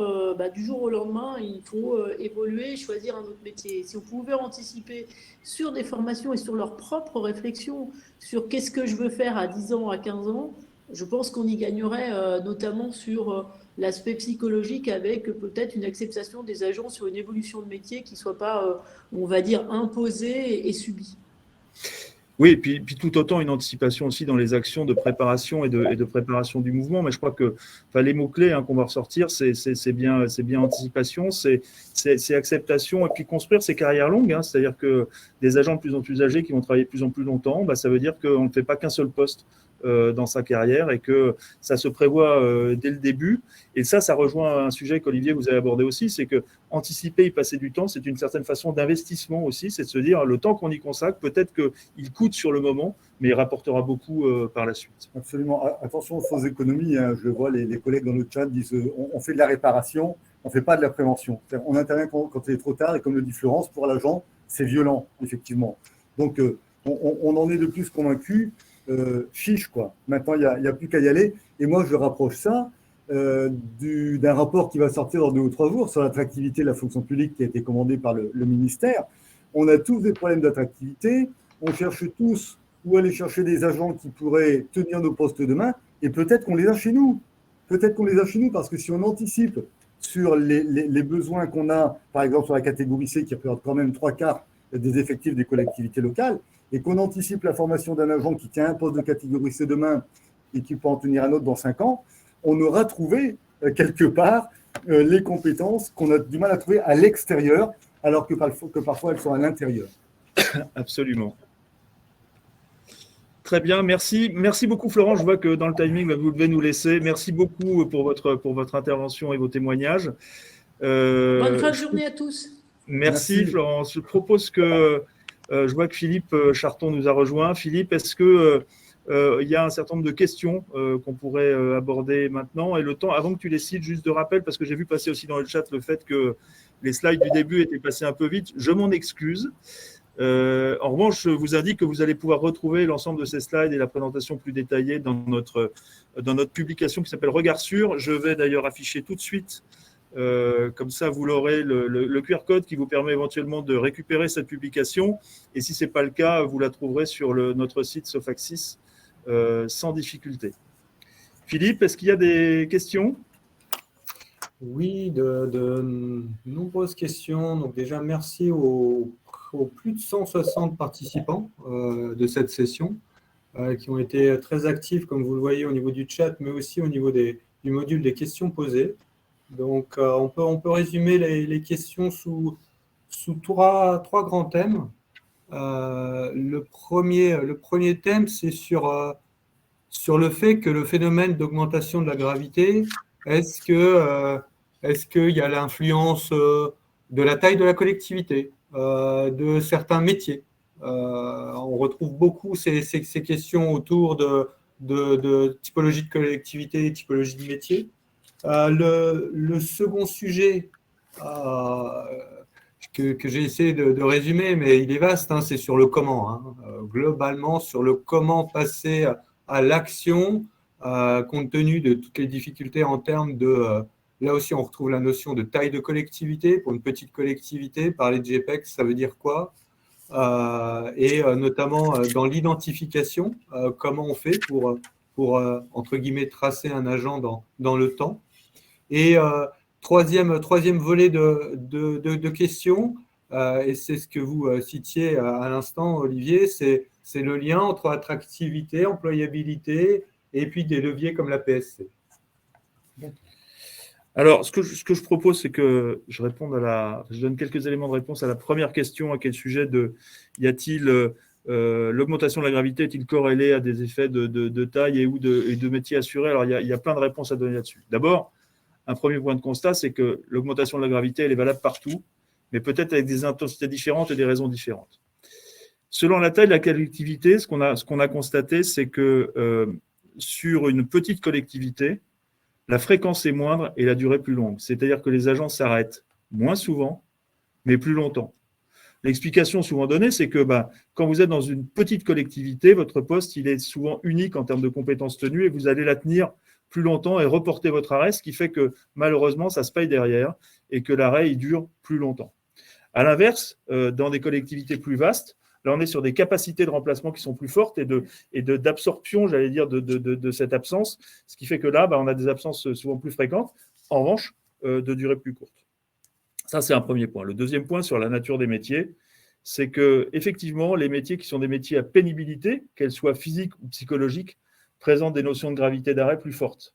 du jour au lendemain, il faut évoluer et choisir un autre métier. Si on pouvait anticiper sur des formations et sur leur propre réflexion sur qu'est-ce que je veux faire à 10 ans, à 15 ans, je pense qu'on y gagnerait notamment sur l'aspect psychologique, avec peut-être une acceptation des agents sur une évolution de métier qui ne soit pas, on va dire, imposée et subie. Oui, et puis tout autant une anticipation aussi dans les actions de préparation et de préparation du mouvement. Mais je crois que les mots-clés qu'on va ressortir, c'est bien anticipation, c'est acceptation, et puis construire ces carrières longues. C'est-à-dire que des agents de plus en plus âgés qui vont travailler de plus en plus longtemps, ça veut dire qu'on ne fait pas qu'un seul poste dans sa carrière, et que ça se prévoit dès le début. Et ça rejoint un sujet qu'Olivier vous avez abordé aussi, c'est que anticiper, y passer du temps, c'est une certaine façon d'investissement aussi, c'est de se dire le temps qu'on y consacre, peut-être qu'il coûte sur le moment, mais il rapportera beaucoup par la suite. Absolument. Attention aux fausses économies. Je vois les collègues dans le chat disent on fait de la réparation, on ne fait pas de la prévention. On intervient quand il est trop tard, et comme le dit Florence, pour l'agent, c'est violent, effectivement. Donc, on en est de plus convaincu. Fiche, quoi. Maintenant, il n'y a plus qu'à y aller. Et moi, je rapproche ça d'un rapport qui va sortir dans 2 ou 3 jours sur l'attractivité de la fonction publique, qui a été commandé par le ministère. On a tous des problèmes d'attractivité. On cherche tous où aller chercher des agents qui pourraient tenir nos postes demain. Et peut-être qu'on les a chez nous. Peut-être qu'on les a chez nous, parce que si on anticipe sur les besoins qu'on a, par exemple sur la catégorie C, qui représente quand même 3/4 des effectifs des collectivités locales, et qu'on anticipe la formation d'un agent qui tient un poste de catégorie C demain et qui peut en tenir un autre dans 5 ans, on aura trouvé quelque part les compétences qu'on a du mal à trouver à l'extérieur, alors que parfois elles sont à l'intérieur. Absolument. Très bien, merci. Merci beaucoup, Florent. Je vois que dans le timing, vous devez nous laisser. Merci beaucoup pour votre intervention et vos témoignages. Bonne fin de journée à tous. Merci, Florent. Je propose que je vois que Philippe Charton nous a rejoint. Philippe, est-ce que il y a un certain nombre de questions qu'on pourrait aborder maintenant? Et le temps, avant que tu les cites, juste de rappel, parce que j'ai vu passer aussi dans le chat le fait que les slides du début étaient passés un peu vite. Je m'en excuse. En revanche, je vous indique que vous allez pouvoir retrouver l'ensemble de ces slides et la présentation plus détaillée dans notre publication qui s'appelle Regard Sûr. Je vais d'ailleurs afficher tout de suite, comme ça vous l'aurez, le QR code qui vous permet éventuellement de récupérer cette publication. Et si ce n'est pas le cas, vous la trouverez sur notre site Sofaxis sans difficulté. Philippe, est-ce qu'il y a des questions ? Oui, de nombreuses questions. Donc déjà, merci aux plus de 160 participants de cette session qui ont été très actifs, comme vous le voyez, au niveau du chat, mais aussi au niveau du module des questions posées. Donc, on peut résumer les questions sous trois grands thèmes. Le premier thème, c'est sur le fait que le phénomène d'augmentation de la gravité, est-ce qu'il y a l'influence de la taille de la collectivité, de certains métiers? On retrouve beaucoup ces questions autour de typologie de collectivité et typologie de métier. Le second sujet que j'ai essayé de résumer, mais il est vaste, hein, c'est sur le comment. Globalement, sur le comment passer à l'action, compte tenu de toutes les difficultés en termes de… là aussi, on retrouve la notion de taille de collectivité. Pour une petite collectivité, parler de GPEX, ça veut dire quoi? Et notamment dans l'identification, comment on fait pour entre guillemets, tracer un agent dans le temps. Et troisième volet de questions, et c'est ce que vous citiez à l'instant, Olivier, c'est le lien entre attractivité, employabilité et puis des leviers comme la PSC. Alors, ce que je propose, c'est que je donne quelques éléments de réponse à la première question, à quel sujet y a-t-il l'augmentation de la gravité est-il corrélée à des effets de taille et de métiers assurés? Alors, il y a plein de réponses à donner là-dessus. D'abord, un premier point de constat, c'est que l'augmentation de la gravité, elle est valable partout, mais peut-être avec des intensités différentes et des raisons différentes. Selon la taille de la collectivité, ce qu'on a constaté, c'est que sur une petite collectivité, la fréquence est moindre et la durée plus longue. C'est-à-dire que les agents s'arrêtent moins souvent, mais plus longtemps. L'explication souvent donnée, c'est que quand vous êtes dans une petite collectivité, votre poste, il est souvent unique en termes de compétences tenues et vous allez la tenir plus longtemps et reporter votre arrêt, ce qui fait que malheureusement, ça se paye derrière et que l'arrêt, il dure plus longtemps. À l'inverse, dans des collectivités plus vastes, là, on est sur des capacités de remplacement qui sont plus fortes et d'absorption, j'allais dire, de cette absence, ce qui fait que là, on a des absences souvent plus fréquentes, en revanche, de durée plus courte. Ça, c'est un premier point. Le deuxième point sur la nature des métiers, c'est que effectivement, les métiers qui sont des métiers à pénibilité, qu'elles soient physiques ou psychologiques, présentent des notions de gravité d'arrêt plus fortes.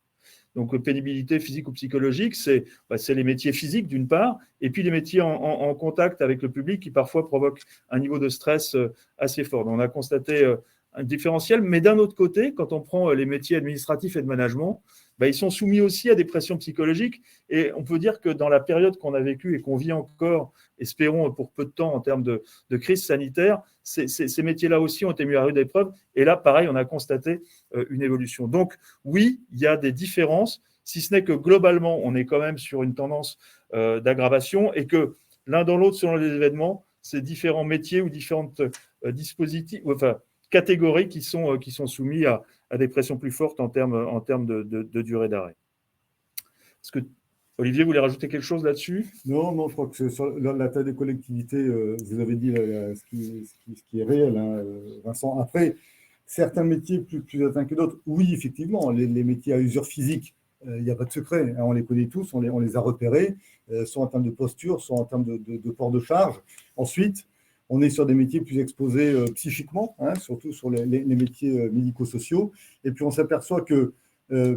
Donc, pénibilité physique ou psychologique, c'est les métiers physiques d'une part, et puis les métiers en contact avec le public qui parfois provoquent un niveau de stress assez fort. Donc, on a constaté un différentiel, mais d'un autre côté, quand on prend les métiers administratifs et de management, ils sont soumis aussi à des pressions psychologiques. Et on peut dire que dans la période qu'on a vécue et qu'on vit encore, espérons pour peu de temps en termes de crise sanitaire, ces métiers-là aussi ont été mis à rude épreuve. Et là, pareil, on a constaté une évolution. Donc, oui, il y a des différences, si ce n'est que globalement, on est quand même sur une tendance d'aggravation et que l'un dans l'autre, selon les événements, ces différents métiers ou différentes dispositifs, catégories qui sont soumis à des pressions plus fortes en termes de durée d'arrêt. Est-ce que Olivier voulait rajouter quelque chose là-dessus? Non, je crois que sur la taille des collectivités, vous avez dit ce qui est réel, hein, Vincent. Après, certains métiers plus atteints que d'autres, oui, effectivement, les métiers à usure physique, il n'y a pas de secret, hein, on les connaît tous, on les a repérés, soit en termes de posture, soit en termes de port de charge. Ensuite, on est sur des métiers plus exposés psychiquement, hein, surtout sur les métiers médico-sociaux. Et puis on s'aperçoit que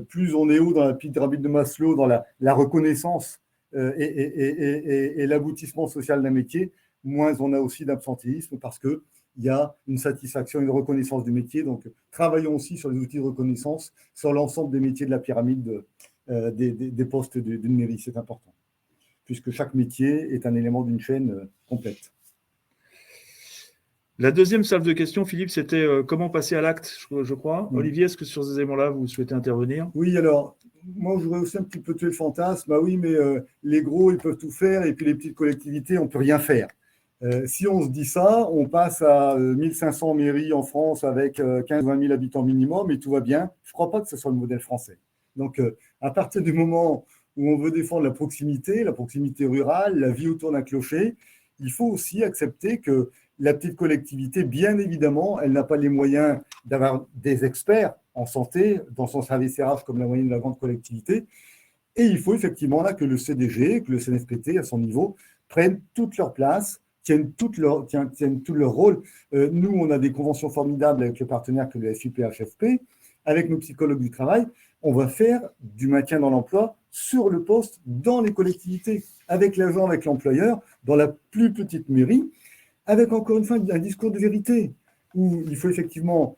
plus on est haut dans la pyramide de Maslow, dans la reconnaissance et l'aboutissement social d'un métier, moins on a aussi d'absentéisme parce qu'il y a une satisfaction, une reconnaissance du métier. Donc, travaillons aussi sur les outils de reconnaissance sur l'ensemble des métiers de la pyramide des postes d'une mairie. C'est important, puisque chaque métier est un élément d'une chaîne complète. La deuxième salve de questions, Philippe, c'était comment passer à l'acte, je crois. Olivier, est-ce que sur ces éléments-là, vous souhaitez intervenir? Oui, alors, moi, je voudrais aussi un petit peu tuer le fantasme. Ah oui, mais les gros, ils peuvent tout faire, et puis les petites collectivités, on ne peut rien faire. Si on se dit ça, on passe à 1500 mairies en France avec 15-20 000 habitants minimum, et tout va bien. Je ne crois pas que ce soit le modèle français. Donc, à partir du moment où on veut défendre la proximité rurale, la vie autour d'un clocher, il faut aussi accepter que la petite collectivité, bien évidemment, elle n'a pas les moyens d'avoir des experts en santé dans son service RH comme la moyenne de la grande collectivité. Et il faut effectivement là que le CDG, que le CNFPT à son niveau, prennent toute leur place, tiennent tout leur rôle. Nous, on a des conventions formidables avec le partenaire que le FIP-HFP, avec nos psychologues du travail. On va faire du maintien dans l'emploi sur le poste dans les collectivités, avec l'agent, avec l'employeur, dans la plus petite mairie, avec encore une fois un discours de vérité, où il faut effectivement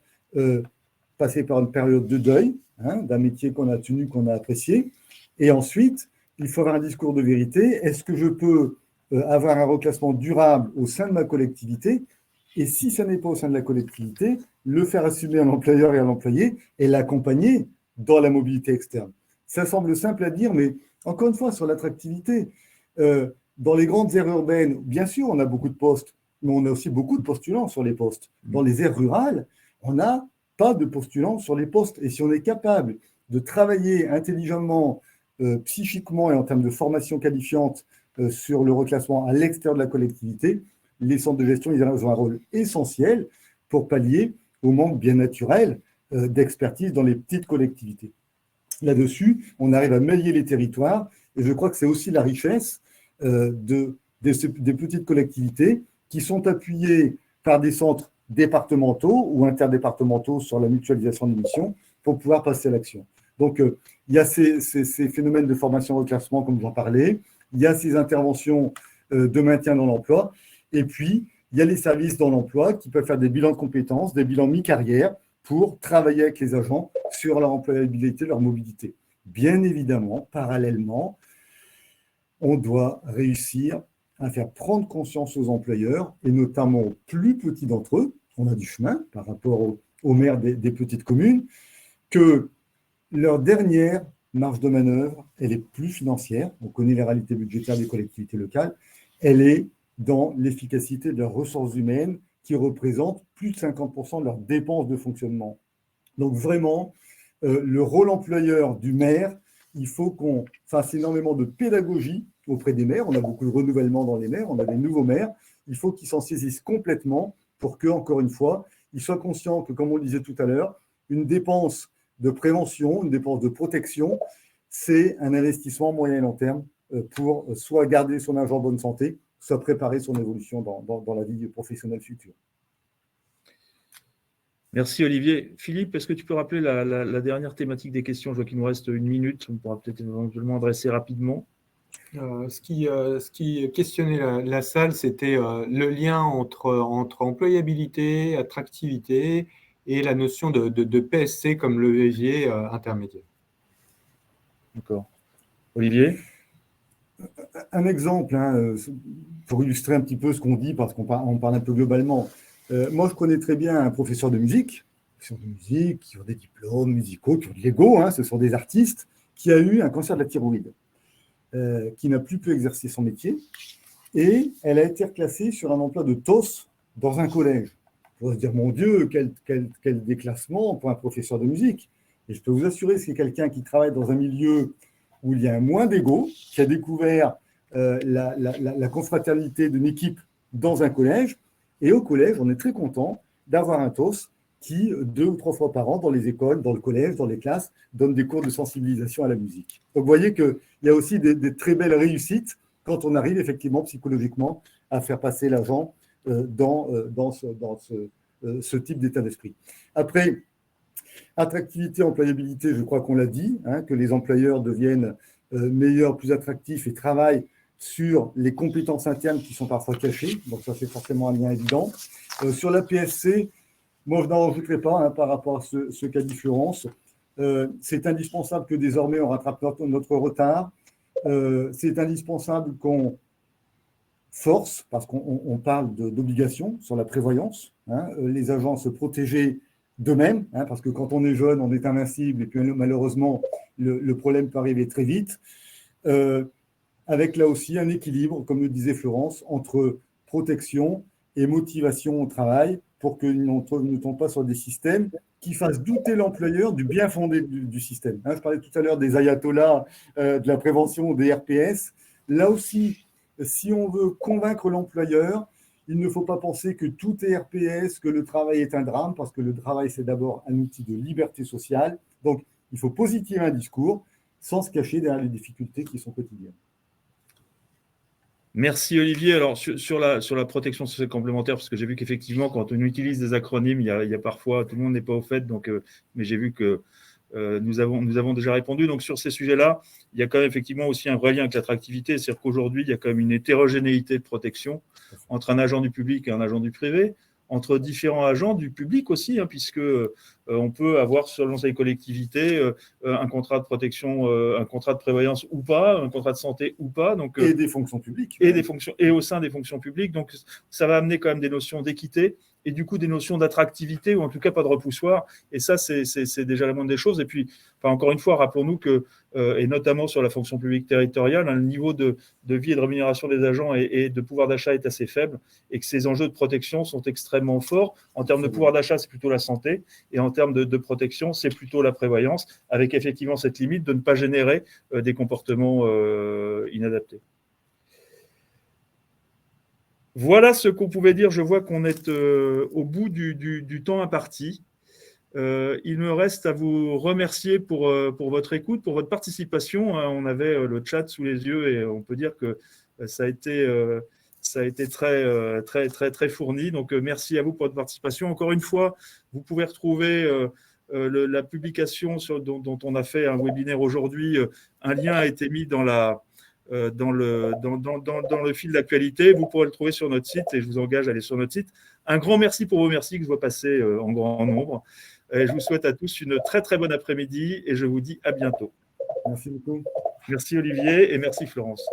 passer par une période de deuil, hein, d'un métier qu'on a tenu, qu'on a apprécié, et ensuite, il faut avoir un discours de vérité. Est-ce que je peux avoir un reclassement durable au sein de ma collectivité? Et si ça n'est pas au sein de la collectivité, le faire assumer à l'employeur et à l'employé et l'accompagner dans la mobilité externe. Ça semble simple à dire, mais encore une fois, sur l'attractivité, dans les grandes aires urbaines, bien sûr, on a beaucoup de postes, mais on a aussi beaucoup de postulants sur les postes. Dans les aires rurales, on n'a pas de postulants sur les postes. Et si on est capable de travailler intelligemment, psychiquement et en termes de formation qualifiante sur le reclassement à l'extérieur de la collectivité, les centres de gestion, ils ont un rôle essentiel pour pallier au manque bien naturel d'expertise dans les petites collectivités. Là-dessus, on arrive à mêler les territoires et je crois que c'est aussi la richesse des petites collectivités qui sont appuyées par des centres départementaux ou interdépartementaux sur la mutualisation des missions pour pouvoir passer à l'action. Donc, il y a ces phénomènes de formation-reclassement, comme j'en parlais, il y a ces interventions de maintien dans l'emploi, et puis, il y a les services dans l'emploi qui peuvent faire des bilans de compétences, des bilans mi-carrière pour travailler avec les agents sur leur employabilité, leur mobilité. Bien évidemment, parallèlement, on doit réussir à faire prendre conscience aux employeurs, et notamment aux plus petits d'entre eux, on a du chemin par rapport aux maires des petites communes, que leur dernière marge de manœuvre, elle est plus financière, on connaît les réalités budgétaires des collectivités locales, elle est dans l'efficacité de leurs ressources humaines qui représentent plus de 50% de leurs dépenses de fonctionnement. Donc vraiment, le rôle employeur du maire, il faut qu'on fasse énormément de pédagogie auprès des maires. On a beaucoup de renouvellement dans les maires, on a des nouveaux maires. Il faut qu'ils s'en saisissent complètement pour que, encore une fois, ils soient conscients que, comme on le disait tout à l'heure, une dépense de prévention, une dépense de protection, c'est un investissement moyen et long terme pour soit garder son agent en bonne santé, soit préparer son évolution dans la vie professionnelle future. Merci Olivier. Philippe, est-ce que tu peux rappeler la dernière thématique des questions? Je vois qu'il nous reste 1 minute, on pourra peut-être éventuellement adresser rapidement. Ce qui questionnait la salle, c'était le lien entre employabilité, attractivité et la notion de PSC comme levier intermédiaire. D'accord. Olivier? Un exemple, hein, pour illustrer un petit peu ce qu'on dit, parce qu'on parle un peu globalement. Moi, je connais très bien un professeur de musique qui ont des diplômes musicaux, qui ont de l'ego, hein, ce sont des artistes, qui a eu un cancer de la thyroïde, qui n'a plus pu exercer son métier, et elle a été reclassée sur un emploi de TOS dans un collège. On va se dire, mon Dieu, quel déclassement pour un professeur de musique. Et je peux vous assurer que c'est quelqu'un qui travaille dans un milieu où il y a un moins d'ego, qui a découvert la confraternité d'une équipe dans un collège. Et au collège, on est très content d'avoir un TOS qui, 2 ou 3 fois par an, dans les écoles, dans le collège, dans les classes, donne des cours de sensibilisation à la musique. Donc, vous voyez qu'il y a aussi des très belles réussites quand on arrive effectivement psychologiquement à faire passer l'agent dans ce type d'état d'esprit. Après, attractivité, employabilité, je crois qu'on l'a dit, hein, que les employeurs deviennent meilleurs, plus attractifs et travaillent sur les compétences internes qui sont parfois cachées. Donc ça, c'est forcément un lien évident. Sur la PSC, moi, je n'en rajouterai pas hein, par rapport à ce qu'a dit Florence. C'est indispensable que désormais, on rattrape notre retard. C'est indispensable qu'on force, parce qu'on parle d'obligation sur la prévoyance, hein, les agents se protéger d'eux-mêmes, hein, parce que quand on est jeune, on est invincible, et puis malheureusement, le problème peut arriver très vite, avec là aussi un équilibre, comme le disait Florence, entre protection et motivation au travail, pour que nous ne tombions pas sur des systèmes qui fassent douter l'employeur du bien fondé du système. Hein, je parlais tout à l'heure des ayatollahs de la prévention, des RPS. Là aussi, si on veut convaincre l'employeur, il ne faut pas penser que tout est RPS, que le travail est un drame, parce que le travail, c'est d'abord un outil de liberté sociale. Donc, il faut positiver un discours sans se cacher derrière les difficultés qui sont quotidiennes. Merci Olivier. Alors sur la protection sociale complémentaire, parce que j'ai vu qu'effectivement, quand on utilise des acronymes, il y a parfois, tout le monde n'est pas au fait, donc, mais j'ai vu que nous avons déjà répondu. Donc sur ces sujets-là, il y a quand même effectivement aussi un vrai lien avec l'attractivité. C'est-à-dire qu'aujourd'hui, il y a quand même une hétérogénéité de protection entre un agent du public et un agent du privé, entre différents agents du public aussi, hein, puisque on peut avoir selon ces collectivités un contrat de protection, un contrat de prévoyance ou pas, un contrat de santé ou pas. Donc, et des fonctions publiques. Et au sein des fonctions publiques. Donc ça va amener quand même des notions d'équité et du coup des notions d'attractivité ou en tout cas pas de repoussoir. Et ça, c'est déjà la moindre des choses. Et puis, enfin, encore une fois, rappelons-nous que, et notamment sur la fonction publique territoriale, hein, le niveau de vie et de rémunération des agents et de pouvoir d'achat est assez faible et que ces enjeux de protection sont extrêmement forts. En termes de pouvoir d'achat, c'est plutôt la santé et en termes de protection, c'est plutôt la prévoyance, avec effectivement cette limite de ne pas générer des comportements inadaptés. Voilà ce qu'on pouvait dire. Je vois qu'on est au bout du temps imparti. Il me reste à vous remercier pour votre écoute, pour votre participation. On avait le chat sous les yeux et on peut dire que ça a été très, très, très, très fourni. Donc, merci à vous pour votre participation. Encore une fois, vous pouvez retrouver la publication dont on a fait un webinaire aujourd'hui. Un lien a été mis dans le fil d'actualité. Vous pourrez le trouver sur notre site et je vous engage à aller sur notre site. Un grand merci pour vos merci que je vois passer en grand nombre. Et je vous souhaite à tous une très très bonne après-midi et je vous dis à bientôt. Merci beaucoup. Merci Olivier et merci Florence.